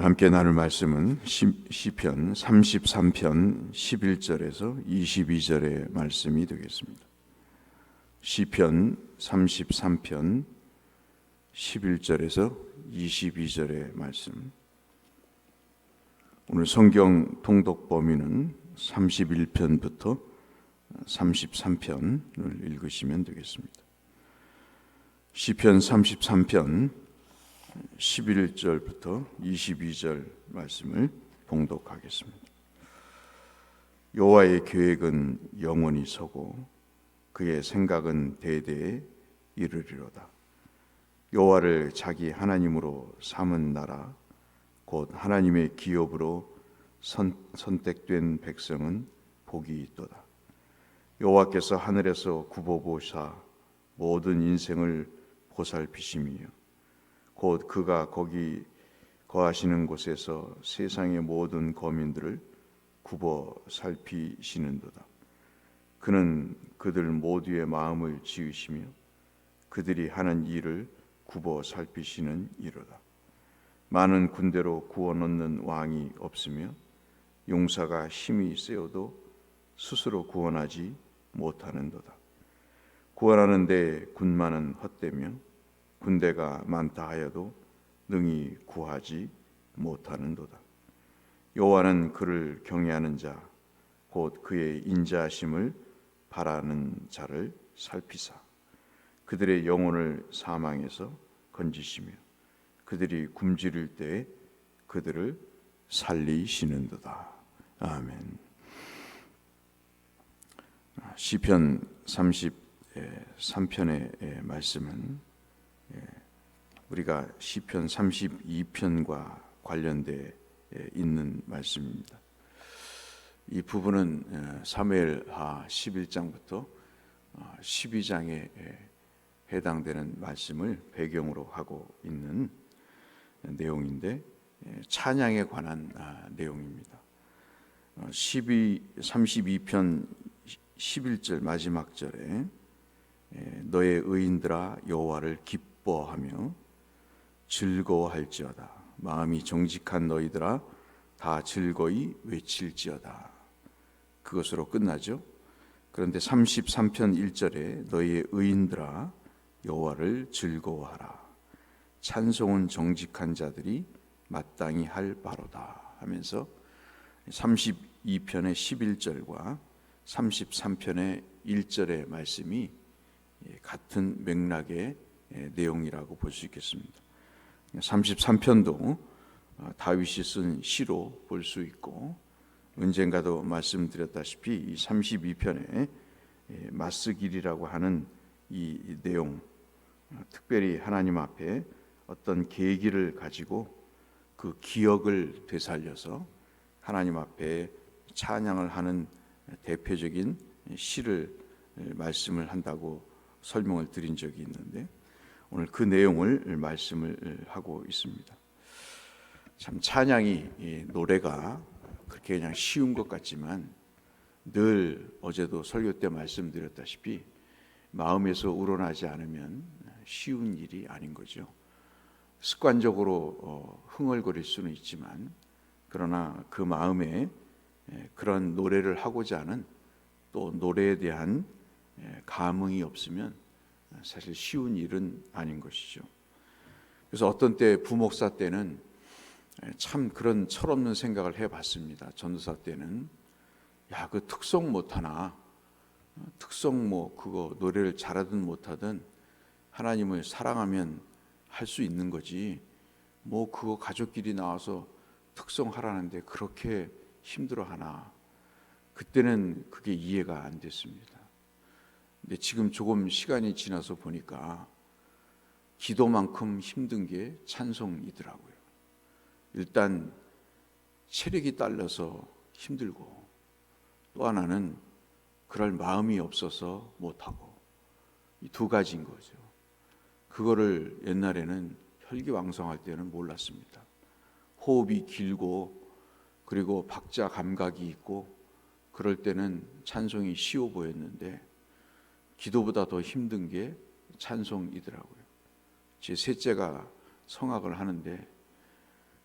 오늘 함께 나눌 말씀은 시편 33편 11절에서 22절의 말씀이 되겠습니다. 시편 33편 11절에서 22절의 말씀. 오늘 성경 통독 범위는 31편부터 33편을 읽으시면 되겠습니다. 시편 33편 11절부터 22절 말씀을 봉독하겠습니다. 여호와의 계획은 영원히 서고 그의 생각은 대대에 이르리로다. 여호와를 자기 하나님으로 삼은 나라 곧 하나님의 기업으로 선택된 백성은 복이 있도다. 여호와께서 하늘에서 굽어보사 모든 인생을 보살피심이요 곧 그가 거기 거하시는 곳에서 세상의 모든 거민들을 굽어 살피시는도다. 그는 그들 모두의 마음을 지으시며 그들이 하는 일을 굽어 살피시는 이로다. 많은 군대로 구원하는 왕이 없으며 용사가 힘이 세어도 스스로 구원하지 못하는도다. 구원하는 데 군마는 헛되며 군대가 많다 하여도 능히 구하지 못하는도다. 여호와는 그를 경외하는 자 곧 그의 인자하심을 바라는 자를 살피사 그들의 영혼을 사망에서 건지시며 그들이 굶주릴 때에 그들을 살리시는도다. 아멘. 시편 33편의 말씀은 우리가 시편 32편과 관련돼 있는 말씀입니다. 이 부분은 사무엘하 11장부터 12장에 해당되는 말씀을 배경으로 하고 있는 내용인데 찬양에 관한 내용입니다. 32편 11절 마지막 절에 너의 의인들아 여호와를 기뻐하며 즐거워할지어다. 마음이 정직한 너희들아 다 즐거이 외칠지어다. 그것으로 끝나죠. 그런데 33편 1절에 너희의 의인들아 여호와를 즐거워하라. 찬송은 정직한 자들이 마땅히 할 바로다 하면서 32편의 11절과 33편의 1절의 말씀이 같은 맥락의 내용이라고 볼 수 있겠습니다. 33편도 다윗이 쓴 시로 볼 수 있고 언젠가도 말씀드렸다시피 이 32편의 맞쓰길이라고 하는 이 내용, 특별히 하나님 앞에 어떤 계기를 가지고 그 기억을 되살려서 하나님 앞에 찬양을 하는 대표적인 시를 말씀을 한다고 설명을 드린 적이 있는데 오늘 그 내용을 말씀을 하고 있습니다. 참 찬양이 노래가 그렇게 그냥 쉬운 것 같지만 늘 어제도 설교 때 말씀드렸다시피 마음에서 우러나지 않으면 쉬운 일이 아닌 거죠. 습관적으로 흥얼거릴 수는 있지만 그러나 그 마음에 그런 노래를 하고자 하는 또 노래에 대한 감흥이 없으면 사실 쉬운 일은 아닌 것이죠. 그래서 어떤 때 부목사 때는 참 그런 철없는 생각을 해봤습니다. 전도사 때는 그 특성 못하나 특성 그거 노래를 잘하든 못하든 하나님을 사랑하면 할 수 있는 거지 그거 가족끼리 나와서 특성하라는데 그렇게 힘들어하나. 그때는 그게 이해가 안 됐습니다. 근데 지금 조금 시간이 지나서 보니까 기도만큼 힘든 게 찬송이더라고요. 일단 체력이 딸려서 힘들고 또 하나는 그럴 마음이 없어서 못하고 이 두 가지인 거죠. 그거를 옛날에는 혈기왕성할 때는 몰랐습니다. 호흡이 길고 그리고 박자 감각이 있고 그럴 때는 찬송이 쉬워 보였는데 기도보다 더 힘든 게 찬송이더라고요. 제 셋째가 성악을 하는데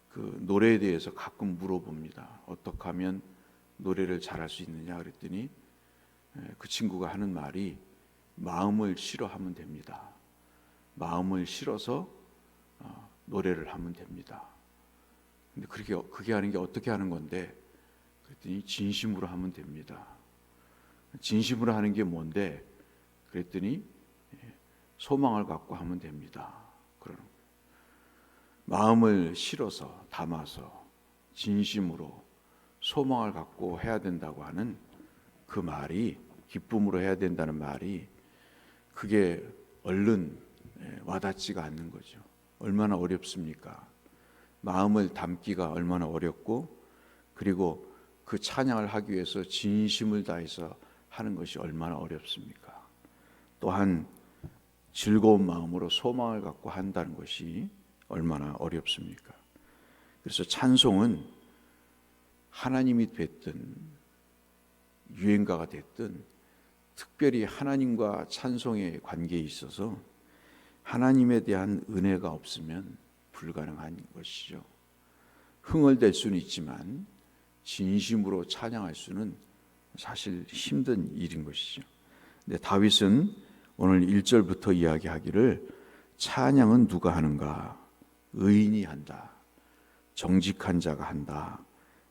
그 노래에 대해서 가끔 물어봅니다. 어떻게 하면 노래를 잘할 수 있느냐 그랬더니 그 친구가 하는 말이 마음을 실어하면 됩니다. 마음을 실어서 노래를 하면 됩니다. 근데 그게 하는 게 어떻게 하는 건데? 그랬더니 진심으로 하면 됩니다. 진심으로 하는 게 뭔데? 그랬더니 소망을 갖고 하면 됩니다. 그러는 거예요. 마음을 실어서 담아서 진심으로 소망을 갖고 해야 된다고 하는 그 말이, 기쁨으로 해야 된다는 말이, 그게 얼른 와닿지가 않는 거죠. 얼마나 어렵습니까? 마음을 담기가 얼마나 어렵고, 그리고 그 찬양을 하기 위해서 진심을 다해서 하는 것이 얼마나 어렵습니까? 또한 즐거운 마음으로 소망을 갖고 한다는 것이 얼마나 어렵습니까? 그래서 찬송은 하나님이 됐든 유행가가 됐든 특별히 하나님과 찬송의 관계에 있어서 하나님에 대한 은혜가 없으면 불가능한 것이죠. 흥얼댈 수는 있지만 진심으로 찬양할 수는 사실 힘든 일인 것이죠. 근데 다윗은 오늘 1절부터 이야기하기를 찬양은 누가 하는가? 의인이 한다. 정직한 자가 한다.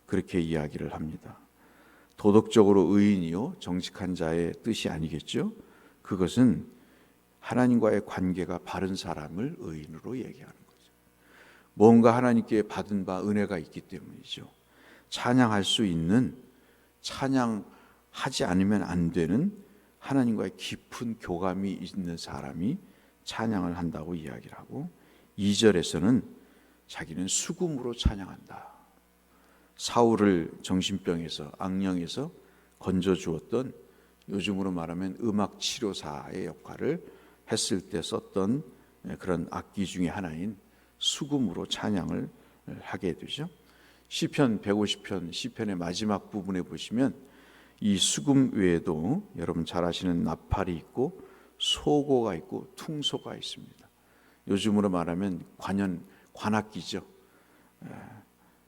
그렇게 이야기를 합니다. 도덕적으로 의인이요 정직한 자의 뜻이 아니겠죠. 그것은 하나님과의 관계가 바른 사람을 의인으로 얘기하는 거죠. 뭔가 하나님께 받은 바 은혜가 있기 때문이죠. 찬양할 수 있는, 찬양하지 않으면 안 되는 하나님과의 깊은 교감이 있는 사람이 찬양을 한다고 이야기를 하고, 2절에서는 자기는 수금으로 찬양한다. 사울을 정신병에서, 악령에서 건져주었던, 요즘으로 말하면 음악 치료사의 역할을 했을 때 썼던 그런 악기 중에 하나인 수금으로 찬양을 하게 되죠. 시편 150편 시편의 마지막 부분에 보시면 이 수금 외에도 여러분 잘 아시는 나팔이 있고 소고가 있고 퉁소가 있습니다. 요즘으로 말하면 관악기죠.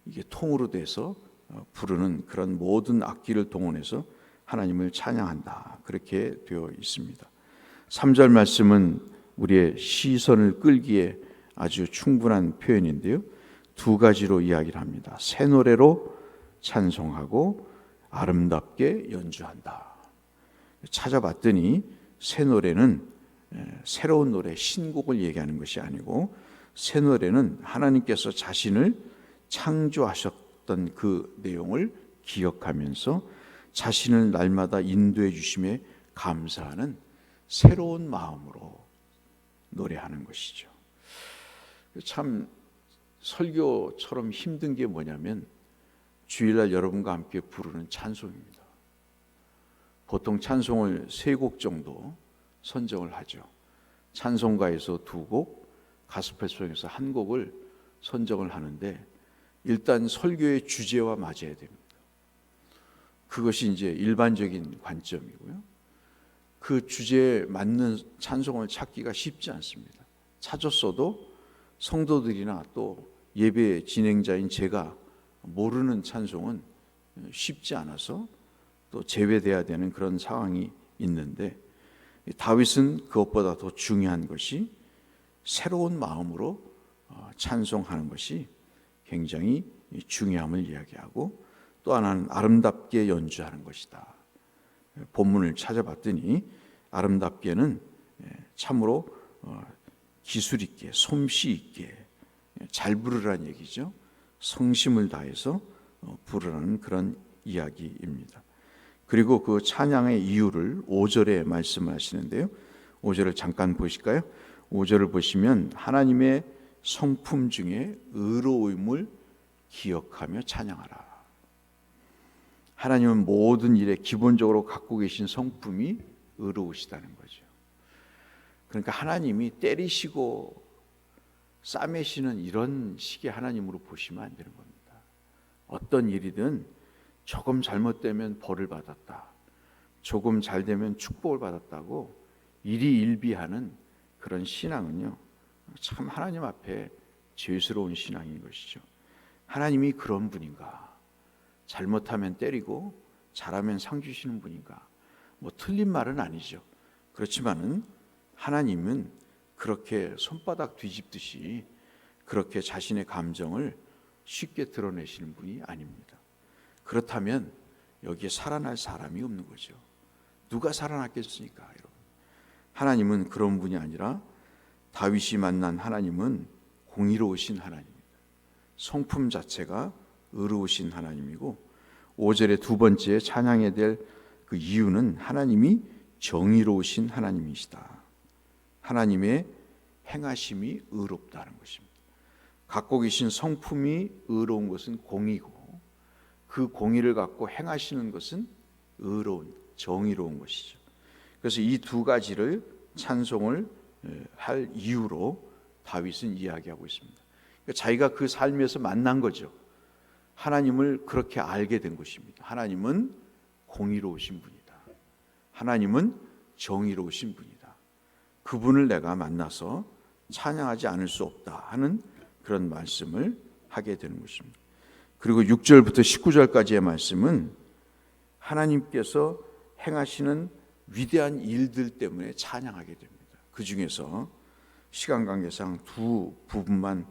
이게 통으로 돼서 부르는 그런 모든 악기를 동원해서 하나님을 찬양한다. 그렇게 되어 있습니다. 3절 말씀은 우리의 시선을 끌기에 아주 충분한 표현인데요. 두 가지로 이야기를 합니다. 새 노래로 찬송하고 아름답게 연주한다. 찾아봤더니 새 노래는 새로운 노래, 신곡을 얘기하는 것이 아니고, 새 노래는 하나님께서 자신을 창조하셨던 그 내용을 기억하면서 자신을 날마다 인도해 주심에 감사하는 새로운 마음으로 노래하는 것이죠. 참 설교처럼 힘든 게 뭐냐면 주일날 여러분과 함께 부르는 찬송입니다. 보통 찬송을 3곡 정도 선정을 하죠. 찬송가에서 2곡, 가스펠송에서 1곡을 선정을 하는데, 일단 설교의 주제와 맞아야 됩니다. 그것이 이제 일반적인 관점이고요. 그 주제에 맞는 찬송을 찾기가 쉽지 않습니다. 찾았어도 성도들이나 또 예배 진행자인 제가 모르는 찬송은 쉽지 않아서 또 제외돼야 되는 그런 상황이 있는데, 다윗은 그것보다 더 중요한 것이 새로운 마음으로 찬송하는 것이 굉장히 중요함을 이야기하고, 또 하나는 아름답게 연주하는 것이다. 본문을 찾아봤더니 아름답게는 참으로 기술 있게, 솜씨 있게 잘 부르라는 얘기죠. 성심을 다해서 부르라는 그런 이야기입니다. 그리고 그 찬양의 이유를 5절에 말씀하시는데요. 5절을 잠깐 보실까요? 5절을 보시면 하나님의 성품 중에 의로움을 기억하며 찬양하라. 하나님은 모든 일에 기본적으로 갖고 계신 성품이 의로우시다는 거죠. 그러니까 하나님이 때리시고 싸매시는 이런 식의 하나님으로 보시면 안 되는 겁니다. 어떤 일이든 조금 잘못되면 벌을 받았다, 조금 잘 되면 축복을 받았다고 일희일비하는 그런 신앙은요, 참 하나님 앞에 죄스러운 신앙인 것이죠. 하나님이 그런 분인가? 잘못하면 때리고 잘하면 상 주시는 분인가? 뭐 틀린 말은 아니죠. 그렇지만은 하나님은 그렇게 손바닥 뒤집듯이 그렇게 자신의 감정을 쉽게 드러내시는 분이 아닙니다. 그렇다면 여기에 살아날 사람이 없는 거죠. 누가 살아났겠습니까, 여러분? 하나님은 그런 분이 아니라 다윗이 만난 하나님은 공의로우신 하나님입니다. 성품 자체가 의로우신 하나님이고 5절의 두 번째 찬양해야 될 그 이유는 하나님이 정의로우신 하나님이시다. 하나님의 행하심이 의롭다는 것입니다. 갖고 계신 성품이 의로운 것은 공의고 그 공의를 갖고 행하시는 것은 의로운, 정의로운 것이죠. 그래서 이 두 가지를 찬송을 할 이유로 다윗은 이야기하고 있습니다. 그러니까 자기가 그 삶에서 만난 거죠. 하나님을 그렇게 알게 된 것입니다. 하나님은 공의로우신 분이다. 하나님은 정의로우신 분이다. 그분을 내가 만나서 찬양하지 않을 수 없다 하는 그런 말씀을 하게 되는 것입니다. 그리고 6절부터 19절까지의 말씀은 하나님께서 행하시는 위대한 일들 때문에 찬양하게 됩니다. 그 중에서 시간 관계상 두 부분만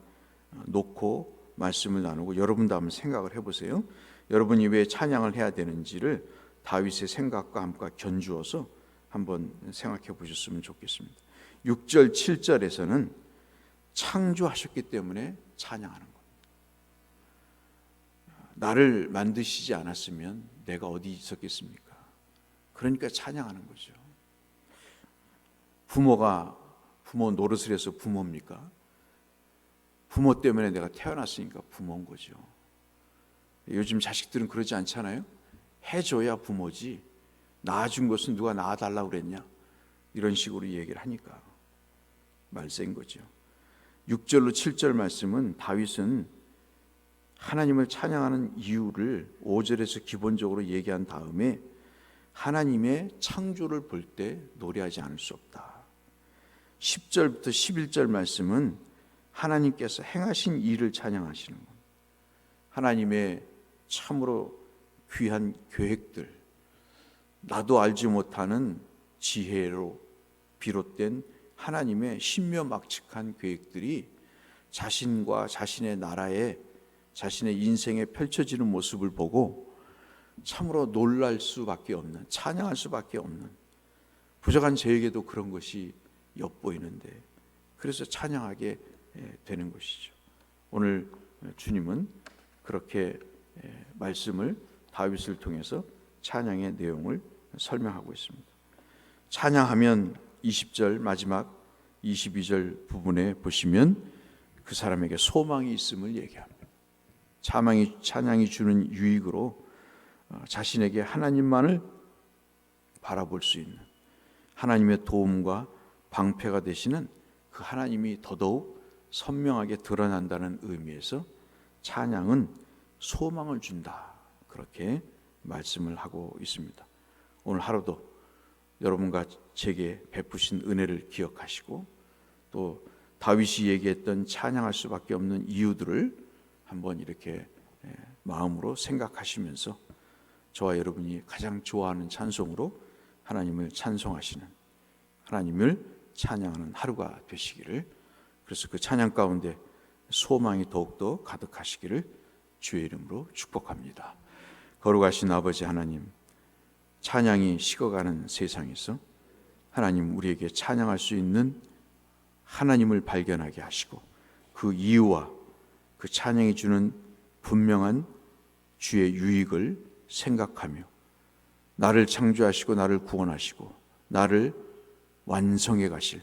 놓고 말씀을 나누고 여러분도 한번 생각을 해보세요. 여러분이 왜 찬양을 해야 되는지를 다윗의 생각과 함께 견주어서 한번 생각해 보셨으면 좋겠습니다. 6절, 7절에서는 창조하셨기 때문에 찬양하는 겁니다. 나를 만드시지 않았으면 내가 어디 있었겠습니까? 그러니까 찬양하는 거죠. 부모 노릇을 해서 부모입니까? 부모 때문에 내가 태어났으니까 부모인 거죠. 요즘 자식들은 그러지 않잖아요. 해줘야 부모지 낳아준 것은 누가 낳아달라고 그랬냐 이런 식으로 얘기를 하니까 말세인 거죠. 6절로 7절 말씀은 다윗은 하나님을 찬양하는 이유를 5절에서 기본적으로 얘기한 다음에 하나님의 창조를 볼 때 노래하지 않을 수 없다. 10절부터 11절 말씀은 하나님께서 행하신 일을 찬양하시는 것. 하나님의 참으로 귀한 계획들, 나도 알지 못하는 지혜로 비롯된 하나님의 신묘막측한 계획들이 자신과 자신의 나라에 자신의 인생에 펼쳐지는 모습을 보고 참으로 놀랄 수밖에 없는, 찬양할 수밖에 없는 부족한 저에게도 그런 것이 엿보이는데 그래서 찬양하게 되는 것이죠. 오늘 주님은 그렇게 말씀을 다윗을 통해서 찬양의 내용을 설명하고 있습니다. 찬양하면 20절 마지막 22절 부분에 보시면 그 사람에게 소망이 있음을 얘기합니다. 찬양이 주는 유익으로 자신에게 하나님만을 바라볼 수 있는 하나님의 도움과 방패가 되시는 그 하나님이 더더욱 선명하게 드러난다는 의미에서 찬양은 소망을 준다. 그렇게 말씀을 하고 있습니다. 오늘 하루도 여러분과 제게 베푸신 은혜를 기억하시고 또 다윗이 얘기했던 찬양할 수밖에 없는 이유들을 한번 이렇게 마음으로 생각하시면서 저와 여러분이 가장 좋아하는 찬송으로 하나님을 찬송하시는 하나님을 찬양하는 하루가 되시기를, 그래서 그 찬양 가운데 소망이 더욱더 가득하시기를 주의 이름으로 축복합니다. 거룩하신 아버지 하나님, 찬양이 식어가는 세상에서 하나님 우리에게 찬양할 수 있는 하나님을 발견하게 하시고 그 이유와 그 찬양이 주는 분명한 주의 유익을 생각하며 나를 창조하시고 나를 구원하시고 나를 완성해 가실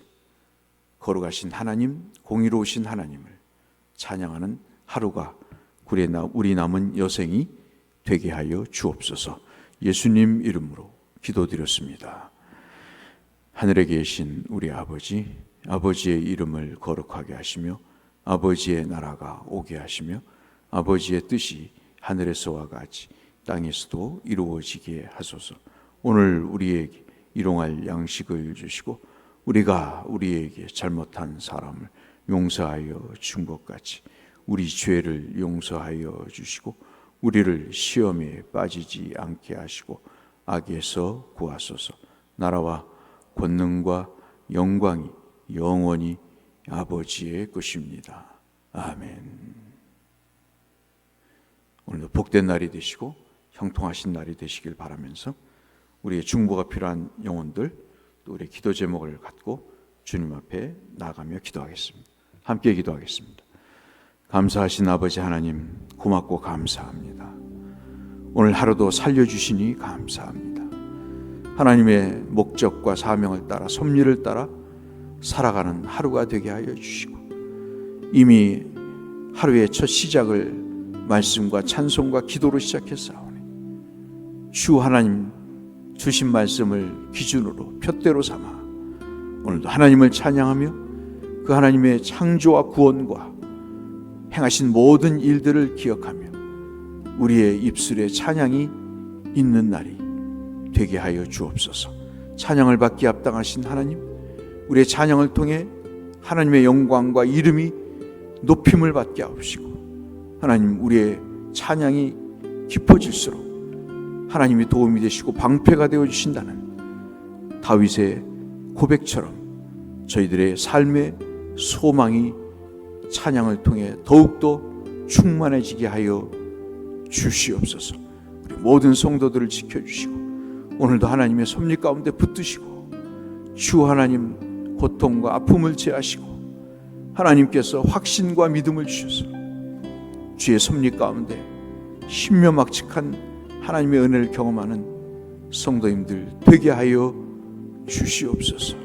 거룩하신 하나님, 공의로우신 하나님을 찬양하는 하루가 우리 남은 여생이 되게 하여 주옵소서. 예수님 이름으로 기도드렸습니다. 하늘에 계신 우리 아버지, 아버지의 이름을 거룩하게 하시며 아버지의 나라가 오게 하시며 아버지의 뜻이 하늘에서와 같이 땅에서도 이루어지게 하소서. 오늘 우리에게 일용할 양식을 주시고 우리가 우리에게 잘못한 사람을 용서하여 준 것 같이 우리 죄를 용서하여 주시고 우리를 시험에 빠지지 않게 하시고 악에서 구하소서. 나라와 권능과 영광이 영원히 아버지의 것입니다. 아멘. 오늘도 복된 날이 되시고 형통하신 날이 되시길 바라면서 우리의 중보가 필요한 영혼들, 또 우리의 기도 제목을 갖고 주님 앞에 나가며 기도하겠습니다. 함께 기도하겠습니다. 감사하신 아버지 하나님, 고맙고 감사합니다. 오늘 하루도 살려주시니 감사합니다. 하나님의 목적과 사명을 따라, 섭리를 따라 살아가는 하루가 되게 하여 주시고, 이미 하루의 첫 시작을 말씀과 찬송과 기도로 시작했사오니 주 하나님 주신 말씀을 기준으로 푯대로 삼아 오늘도 하나님을 찬양하며 그 하나님의 창조와 구원과 행하신 모든 일들을 기억하며 우리의 입술에 찬양이 있는 날이 되게 하여 주옵소서. 찬양을 받기 합당하신 하나님, 우리의 찬양을 통해 하나님의 영광과 이름이 높임을 받게 하옵시고, 하나님 우리의 찬양이 깊어질수록 하나님이 도움이 되시고 방패가 되어 주신다는 다윗의 고백처럼 저희들의 삶의 소망이 찬양을 통해 더욱더 충만해지게 하여 주시옵소서. 우리 모든 성도들을 지켜주시고 오늘도 하나님의 섭리 가운데 붙드시고 주 하나님 고통과 아픔을 제하시고 하나님께서 확신과 믿음을 주셔서 주의 섭리 가운데 신묘막측한 하나님의 은혜를 경험하는 성도님들 되게 하여 주시옵소서.